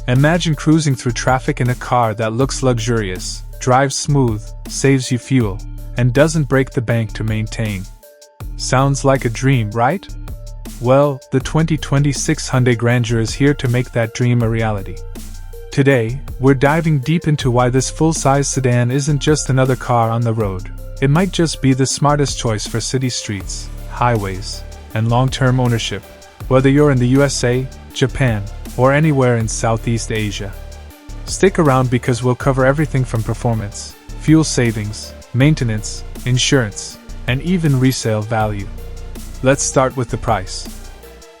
Imagine cruising through traffic in a car that looks luxurious, drives smooth, saves you fuel, and doesn't break the bank to maintain. Sounds like a dream, right? Well, the 2026 Hyundai Grandeur is here to make that dream a reality. Today, we're diving deep into why this full-size sedan isn't just another car on the road. It might just be the smartest choice for city streets, highways, and long-term ownership, whether you're in the USA, Japan, or anywhere in Southeast Asia. Stick around because we'll cover everything from performance, fuel savings, maintenance, insurance, and even resale value. Let's start with the price.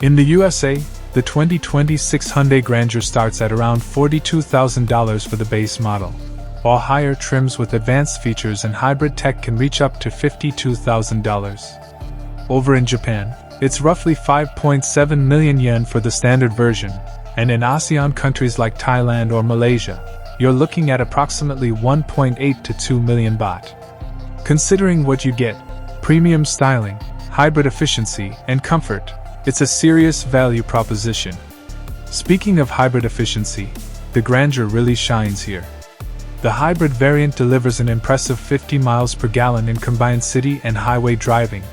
In the USA, the 2026 Hyundai Grandeur starts at around $42,000 for the base model, while higher trims with advanced features and hybrid tech can reach up to $52,000. Over in Japan, it's roughly 5.7 million yen for the standard version, and in ASEAN countries like Thailand or Malaysia, you're looking at approximately 1.8 to 2 million baht. Considering what you get, premium styling, hybrid efficiency, and comfort, it's a serious value proposition. Speaking of hybrid efficiency, the Grandeur really shines here. The hybrid variant delivers an impressive 50 miles per gallon in combined city and highway driving,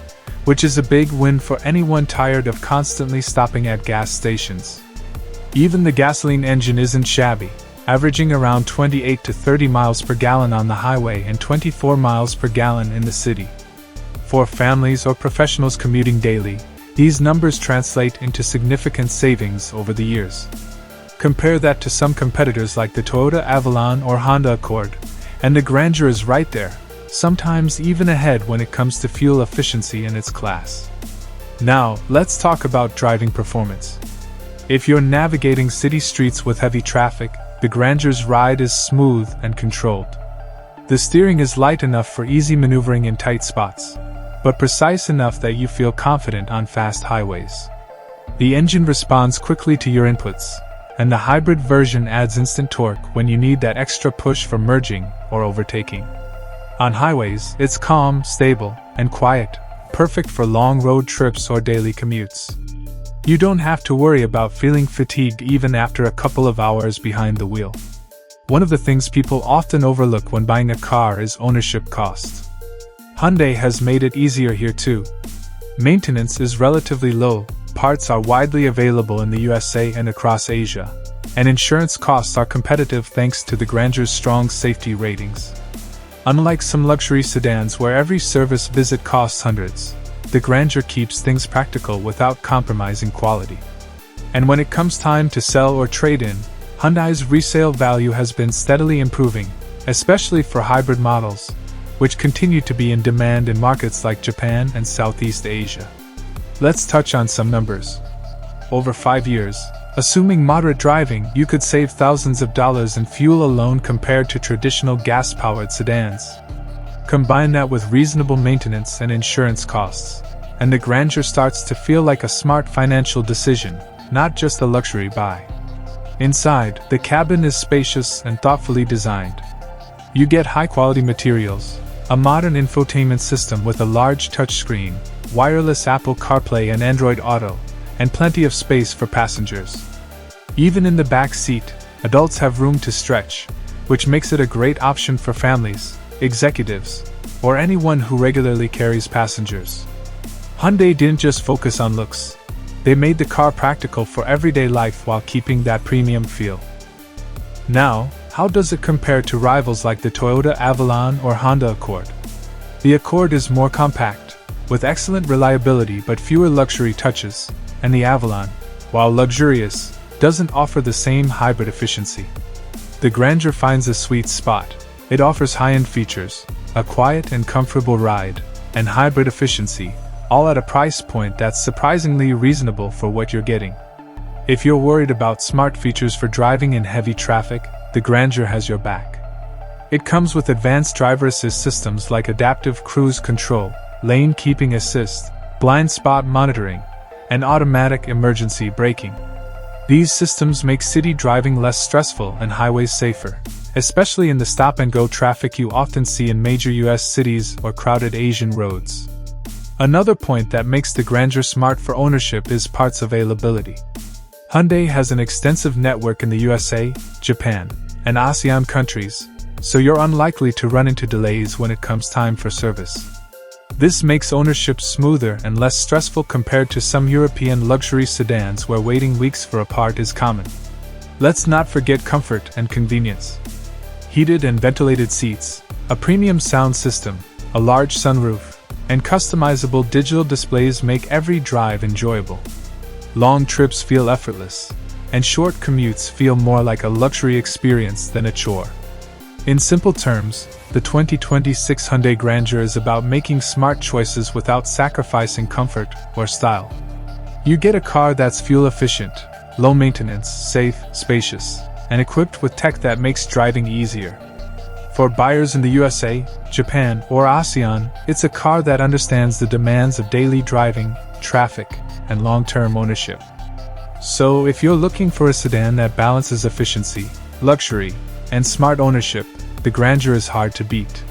which is a big win for anyone tired of constantly stopping at gas stations. Even the gasoline engine isn't shabby, averaging around 28 to 30 miles per gallon on the highway and 24 miles per gallon in the city. For families or professionals commuting daily, these numbers translate into significant savings over the years. Compare that to some competitors like the Toyota Avalon or Honda Accord, and the Grandeur is right there, sometimes even ahead when it comes to fuel efficiency in its class. Now, let's talk about driving performance. If you're navigating city streets with heavy traffic, the Grandeur's ride is smooth and controlled. The steering is light enough for easy maneuvering in tight spots, but precise enough that you feel confident on fast highways. The engine responds quickly to your inputs, and the hybrid version adds instant torque when you need that extra push for merging or overtaking. On highways, it's calm, stable, and quiet, perfect for long road trips or daily commutes. You don't have to worry about feeling fatigued even after a couple of hours behind the wheel. One of the things people often overlook when buying a car is ownership costs. Hyundai has made it easier here too. Maintenance is relatively low, parts are widely available in the USA and across Asia, and insurance costs are competitive thanks to the Grandeur's strong safety ratings. Unlike some luxury sedans where every service visit costs hundreds, the Grandeur keeps things practical without compromising quality. And when it comes time to sell or trade in, Hyundai's resale value has been steadily improving, especially for hybrid models, which continue to be in demand in markets like Japan and Southeast Asia. Let's touch on some numbers. Over 5 years, assuming moderate driving, you could save thousands of dollars in fuel alone compared to traditional gas-powered sedans. Combine that with reasonable maintenance and insurance costs, and the Grandeur starts to feel like a smart financial decision, not just a luxury buy. Inside, the cabin is spacious and thoughtfully designed. You get high-quality materials, a modern infotainment system with a large touchscreen, wireless Apple CarPlay and Android Auto, and plenty of space for passengers. Even in the back seat, adults have room to stretch, which makes it a great option for families, executives, or anyone who regularly carries passengers. Hyundai didn't just focus on looks. They made the car practical for everyday life while keeping that premium feel. Now, how does it compare to rivals like the Toyota Avalon or Honda Accord? The Accord is more compact, with excellent reliability but fewer luxury touches, and the Avalon, while luxurious, doesn't offer the same hybrid efficiency. The Grandeur finds a sweet spot. It offers high-end features, a quiet and comfortable ride, and hybrid efficiency, all at a price point that's surprisingly reasonable for what you're getting. If you're worried about smart features for driving in heavy traffic, the Grandeur has your back. It comes with advanced driver assist systems like adaptive cruise control, lane keeping assist, blind spot monitoring, and automatic emergency braking. These systems make city driving less stressful and highways safer, especially in the stop-and-go traffic you often see in major US cities or crowded Asian roads. Another point that makes the Grandeur smart for ownership is parts availability. Hyundai has an extensive network in the USA, Japan, and ASEAN countries, so you're unlikely to run into delays when it comes time for service. This makes ownership smoother and less stressful compared to some European luxury sedans where waiting weeks for a part is common. Let's not forget comfort and convenience. Heated and ventilated seats, a premium sound system, a large sunroof, and customizable digital displays make every drive enjoyable. Long trips feel effortless, and short commutes feel more like a luxury experience than a chore. In simple terms, the 2026 Hyundai Grandeur is about making smart choices without sacrificing comfort or style. You get a car that's fuel efficient, low maintenance, safe, spacious, and equipped with tech that makes driving easier. For buyers in the USA, Japan, or ASEAN, it's a car that understands the demands of daily driving, traffic, and long-term ownership. So if you're looking for a sedan that balances efficiency, luxury, and smart ownership, the Grandeur is hard to beat.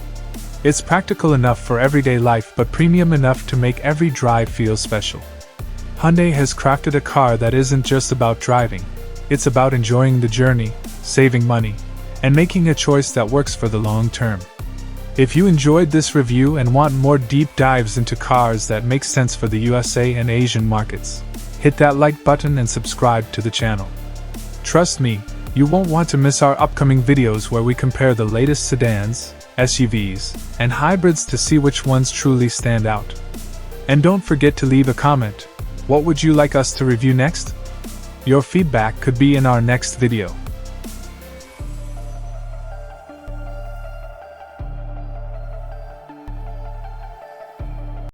It's practical enough for everyday life but premium enough to make every drive feel special. Hyundai has crafted a car that isn't just about driving, it's about enjoying the journey, saving money, and making a choice that works for the long term. If you enjoyed this review and want more deep dives into cars that make sense for the USA and Asian markets, hit that like button and subscribe to the channel. Trust me, you won't want to miss our upcoming videos where we compare the latest sedans, SUVs, and hybrids to see which ones truly stand out. And don't forget to leave a comment. What would you like us to review next? Your feedback could be in our next video.